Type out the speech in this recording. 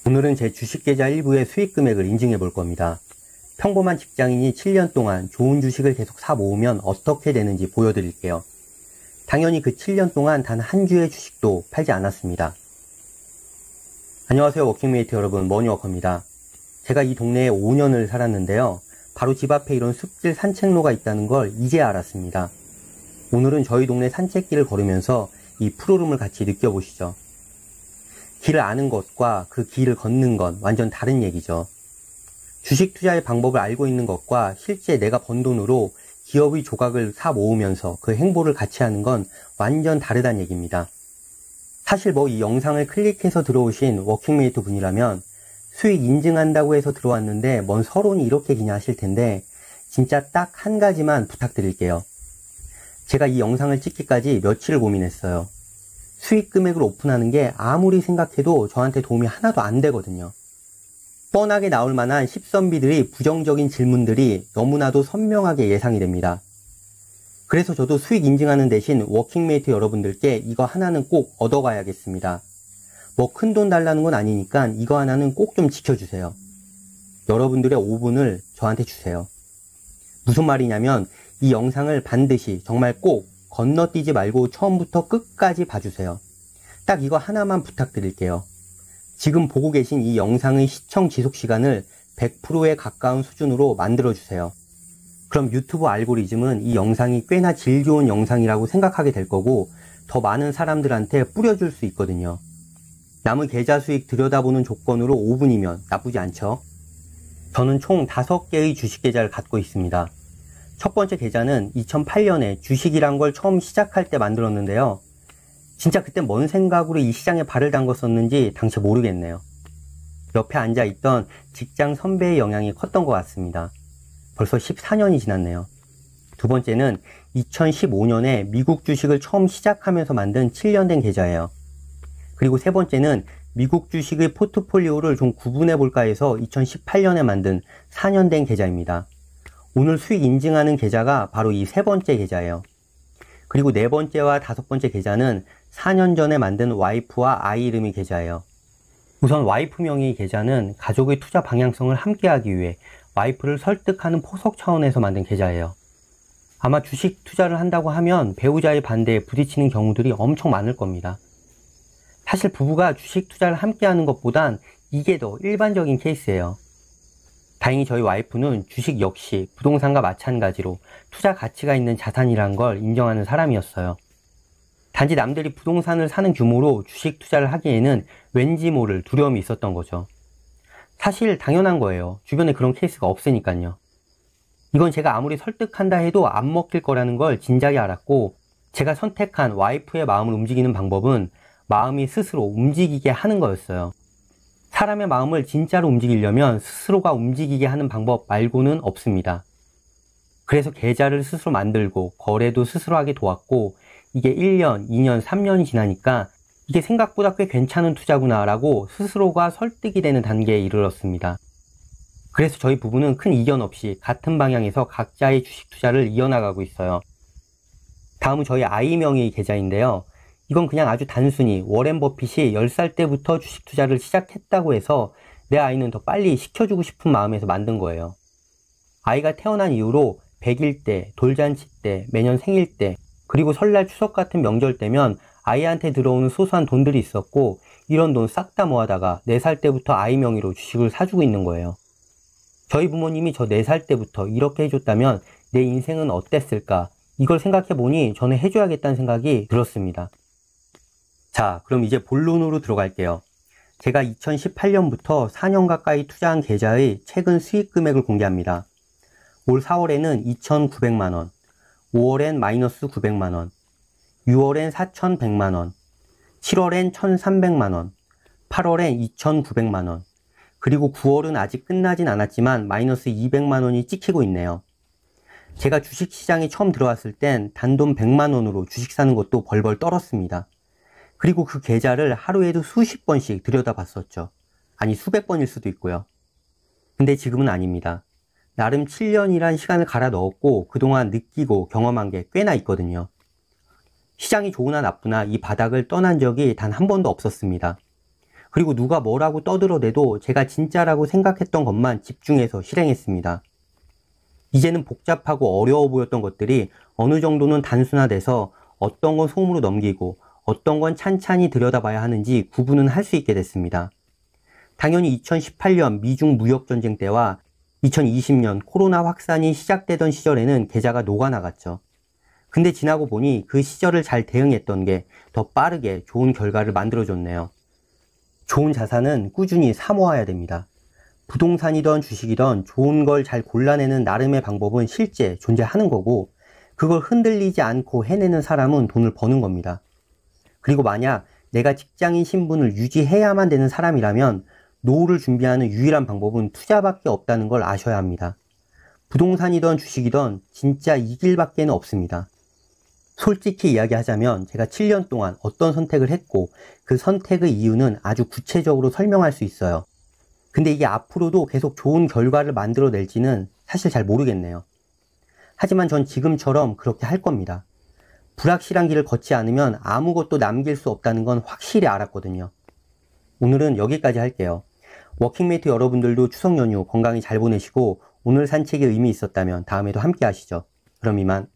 오늘은 제 주식계좌 일부의 수익 금액을 인증해 볼 겁니다. 평범한 직장인이 7년 동안 좋은 주식을 계속 사 모으면 어떻게 되는지 보여드릴게요. 당연히 그 7년 동안 단 한 주의 주식도 팔지 않았습니다. 안녕하세요, 워킹메이트 여러분, 머니워커입니다. 제가 이 동네에 5년을 살았는데요. 바로 집 앞에 이런 숲길 산책로가 있다는 걸 이제 알았습니다. 오늘은 저희 동네 산책길을 걸으면서 이 푸르름을 같이 느껴보시죠. 길을 아는 것과 그 길을 걷는 건 완전 다른 얘기죠. 주식 투자의 방법을 알고 있는 것과 실제 내가 번 돈으로 기업의 조각을 사 모으면서 그 행보를 같이 하는 건 완전 다르다는 얘기입니다. 사실 이 영상을 클릭해서 들어오신 워킹메이트 분이라면 수익 인증한다고 해서 들어왔는데 뭔 서론이 이렇게 기냐 하실 텐데, 진짜 딱 한 가지만 부탁드릴게요. 제가 이 영상을 찍기까지 며칠을 고민했어요. 수익 금액을 오픈하는 게 아무리 생각해도 저한테 도움이 하나도 안 되거든요. 뻔하게 나올 만한 십선비들이 부정적인 질문들이 너무나도 선명하게 예상이 됩니다. 그래서 저도 수익 인증하는 대신 워킹메이트 여러분들께 이거 하나는 꼭 얻어가야겠습니다. 큰 돈 달라는 건 아니니까 이거 하나는 꼭 좀 지켜주세요. 여러분들의 5분을 저한테 주세요. 무슨 말이냐면 이 영상을 반드시 정말 꼭 건너뛰지 말고 처음부터 끝까지 봐주세요. 딱 이거 하나만 부탁드릴게요. 지금 보고 계신 이 영상의 시청 지속 시간을 100%에 가까운 수준으로 만들어주세요. 그럼 유튜브 알고리즘은 이 영상이 꽤나 질 좋은 영상이라고 생각하게 될 거고, 더 많은 사람들한테 뿌려줄 수 있거든요. 남의 계좌 수익 들여다보는 조건으로 5분이면 나쁘지 않죠? 저는 총 5개의 주식 계좌를 갖고 있습니다. 첫 번째 계좌는 2008년에 주식이란 걸 처음 시작할 때 만들었는데요. 진짜 그때 뭔 생각으로 이 시장에 발을 담궜었는지 당시 모르겠네요. 옆에 앉아있던 직장 선배의 영향이 컸던 것 같습니다. 벌써 14년이 지났네요. 두 번째는 2015년에 미국 주식을 처음 시작하면서 만든 7년 된 계좌예요. 그리고 세 번째는 미국 주식의 포트폴리오를 좀 구분해 볼까 해서 2018년에 만든 4년 된 계좌입니다. 오늘 수익 인증하는 계좌가 바로 이 세 번째 계좌예요. 그리고 네 번째와 다섯 번째 계좌는 4년 전에 만든 와이프와 아이 이름의 계좌예요. 우선 와이프 명의의 계좌는 가족의 투자 방향성을 함께하기 위해 와이프를 설득하는 포석 차원에서 만든 계좌예요. 아마 주식 투자를 한다고 하면 배우자의 반대에 부딪히는 경우들이 엄청 많을 겁니다. 사실 부부가 주식 투자를 함께하는 것보단 이게 더 일반적인 케이스예요. 다행히 저희 와이프는 주식 역시 부동산과 마찬가지로 투자 가치가 있는 자산이라는 걸 인정하는 사람이었어요. 단지 남들이 부동산을 사는 규모로 주식 투자를 하기에는 왠지 모를 두려움이 있었던 거죠. 사실 당연한 거예요. 주변에 그런 케이스가 없으니까요. 이건 제가 아무리 설득한다 해도 안 먹힐 거라는 걸 진작에 알았고, 제가 선택한 와이프의 마음을 움직이는 방법은 마음이 스스로 움직이게 하는 거였어요. 사람의 마음을 진짜로 움직이려면 스스로가 움직이게 하는 방법 말고는 없습니다. 그래서 계좌를 스스로 만들고 거래도 스스로 하게 도왔고, 이게 1년, 2년, 3년이 지나니까 이게 생각보다 꽤 괜찮은 투자구나 라고 스스로가 설득이 되는 단계에 이르렀습니다. 그래서 저희 부부는 큰 이견 없이 같은 방향에서 각자의 주식 투자를 이어나가고 있어요. 다음은 저희 아이 명의의 계좌인데요. 이건 그냥 아주 단순히 워렌 버핏이 10살 때부터 주식 투자를 시작했다고 해서 내 아이는 더 빨리 시켜주고 싶은 마음에서 만든 거예요. 아이가 태어난 이후로 100일 때, 돌잔치 때, 매년 생일 때, 그리고 설날 추석 같은 명절 때면 아이한테 들어오는 소소한 돈들이 있었고, 이런 돈 싹 다 모아다가 4살 때부터 아이 명의로 주식을 사주고 있는 거예요. 저희 부모님이 저 4살 때부터 이렇게 해줬다면 내 인생은 어땠을까? 이걸 생각해보니 저는 해줘야겠다는 생각이 들었습니다. 자, 그럼 이제 본론으로 들어갈게요. 제가 2018년부터 4년 가까이 투자한 계좌의 최근 수익 금액을 공개합니다. 올 4월에는 2,900만원, 5월엔 마이너스 900만원, 6월엔 4,100만원, 7월엔 1,300만원, 8월엔 2,900만원, 그리고 9월은 아직 끝나진 않았지만 마이너스 200만원이 찍히고 있네요. 제가 주식시장에 처음 들어왔을 땐 단돈 100만원으로 주식 사는 것도 벌벌 떨었습니다. 그리고 그 계좌를 하루에도 수십 번씩 들여다봤었죠. 아니 수백 번일 수도 있고요. 근데 지금은 아닙니다. 나름 7년이란 시간을 갈아 넣었고 그동안 느끼고 경험한 게 꽤나 있거든요. 시장이 좋으나 나쁘나 이 바닥을 떠난 적이 단 한 번도 없었습니다. 그리고 누가 뭐라고 떠들어대도 제가 진짜라고 생각했던 것만 집중해서 실행했습니다. 이제는 복잡하고 어려워 보였던 것들이 어느 정도는 단순화돼서 어떤 건 소음으로 넘기고 어떤 건 찬찬히 들여다봐야 하는지 구분은 할 수 있게 됐습니다. 당연히 2018년 미중 무역전쟁 때와 2020년 코로나 확산이 시작되던 시절에는 계좌가 녹아나갔죠. 근데 지나고 보니 그 시절을 잘 대응했던 게 더 빠르게 좋은 결과를 만들어줬네요. 좋은 자산은 꾸준히 사모아야 됩니다. 부동산이든 주식이든 좋은 걸 잘 골라내는 나름의 방법은 실제 존재하는 거고, 그걸 흔들리지 않고 해내는 사람은 돈을 버는 겁니다. 그리고 만약 내가 직장인 신분을 유지해야만 되는 사람이라면 노후를 준비하는 유일한 방법은 투자밖에 없다는 걸 아셔야 합니다. 부동산이든 주식이든 진짜 이 길밖에는 없습니다. 솔직히 이야기하자면 제가 7년 동안 어떤 선택을 했고 그 선택의 이유는 아주 구체적으로 설명할 수 있어요. 근데 이게 앞으로도 계속 좋은 결과를 만들어낼지는 사실 잘 모르겠네요. 하지만 전 지금처럼 그렇게 할 겁니다. 불확실한 길을 걷지 않으면 아무것도 남길 수 없다는 건 확실히 알았거든요. 오늘은 여기까지 할게요. 워킹메이트 여러분들도 추석 연휴 건강히 잘 보내시고 오늘 산책이 의미 있었다면 다음에도 함께 하시죠. 그럼 이만.